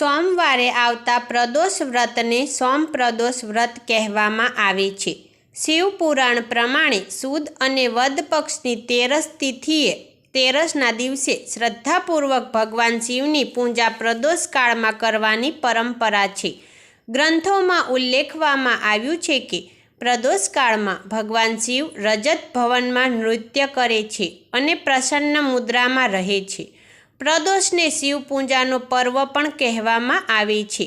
સોમવારે આવતા પ્રદોષ વ્રતને સોમપ્રદોષ વ્રત કહેવામાં આવે છે. શિવપુરાણ પ્રમાણે સુદ અને વદ પક્ષની તેરસ તિથિએ તેરસના દિવસે શ્રદ્ધાપૂર્વક ભગવાન શિવની પૂજા પ્રદોષ કાળમાં કરવાની પરંપરા છે. ગ્રંથોમાં ઉલ્લેખવામાં આવ્યું છે કે પ્રદોષ કાળમાં ભગવાન શિવ રજત ભવનમાં નૃત્ય કરે છે અને પ્રસન્ન મુદ્રામાં રહે છે. પ્રદોષને શિવ પૂજાનો પર્વ પણ કહેવામાં આવે છે,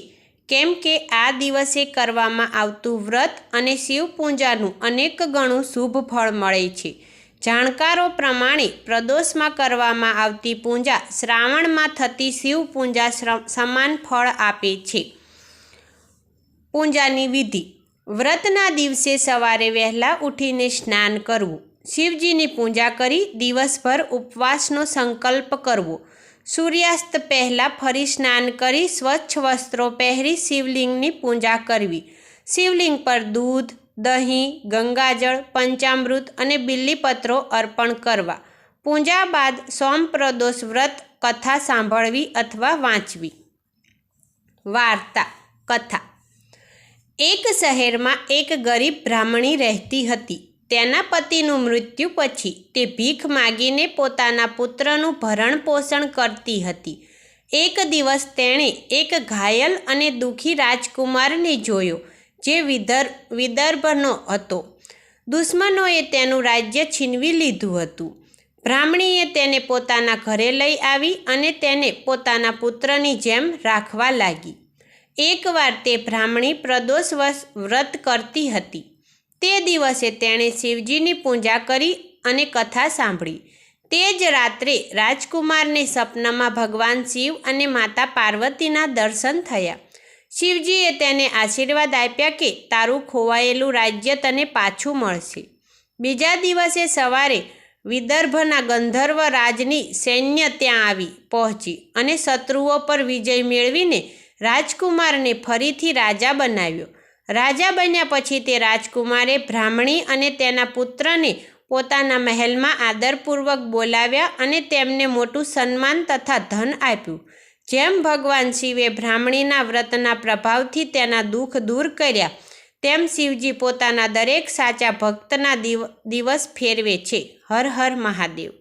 કેમ કે આ દિવસે કરવામાં આવતું વ્રત અને શિવ પૂજાનું અનેક ગણું શુભ ફળ મળે છે. જાણકારો પ્રમાણે પ્રદોષમાં કરવામાં આવતી પૂજા શ્રાવણમાં થતી શિવ પૂજા સમાન ફળ આપે છે. પૂજાની વિધિ: વ્રતના દિવસે સવારે વહેલા ઉઠીને સ્નાન કરવું, શિવજીની પૂજા કરી દિવસભર ઉપવાસનો સંકલ્પ કરવો, સૂર્યાસ્ત પહેલાં ફરી સ્નાન કરી સ્વચ્છ વસ્ત્રો પહેરી શિવલિંગની પૂજા કરવી, શિવલિંગ પર દૂધ, દહીં, ગંગાજળ, પંચામૃત અને બિલ્લીપત્રો અર્પણ કરવા. પૂજા બાદ સોમપ્રદોષ વ્રત કથા સાંભળવી અથવા વાંચવી. વાર્તા કથા: એક શહેરમાં એક ગરીબ બ્રાહ્મણી રહેતી હતી. તેના પતિનું મૃત્યુ પછી તે ભીખ માગીને પોતાના પુત્રનું ભરણ પોષણ કરતી હતી. એક દિવસ તેણે એક ઘાયલ અને દુઃખી રાજકુમારને જોયો, જે વિદર્ભનો હતો. દુશ્મનોએ તેનું રાજ્ય છીનવી લીધું હતું. બ્રાહ્મણીએ તેને પોતાના ઘરે લઈ આવી અને તેને પોતાના પુત્રની જેમ રાખવા લાગી. એકવાર તે બ્રાહ્મણી પ્રદોષ વ્રત કરતી હતી. તે દિવસે તેણે શિવજીની પૂજા કરી અને કથા સાંભળી. તે જ રાત્રે રાજકુમારને સપનામાં ભગવાન શિવ અને માતા પાર્વતીના દર્શન થયા. શિવજીએ તેને આશીર્વાદ આપ્યા કે તારું ખોવાયેલું રાજ્ય તને પાછું મળશે. બીજા દિવસે સવારે વિદર્ભના ગંધર્વ રાજની સૈન્ય ત્યાં આવી પહોંચી અને શત્રુઓ પર વિજય મેળવીને રાજકુમારને ફરીથી રાજા બનાવ્યો. રાજા બન્યા પછી તે રાજકુમારે બ્રાહ્મણી અને તેના પુત્રને પોતાના મહેલમાં આદરપૂર્વક બોલાવ્યા અને તેમને મોટું સન્માન તથા ધન આપ્યું. જેમ ભગવાન શિવે બ્રાહ્મણીના વ્રતના પ્રભાવથી તેના દુઃખ દૂર કર્યા, તેમ શિવજી પોતાના દરેક સાચા ભક્તના દિવસ ફેરવે છે. હર હર મહાદેવ.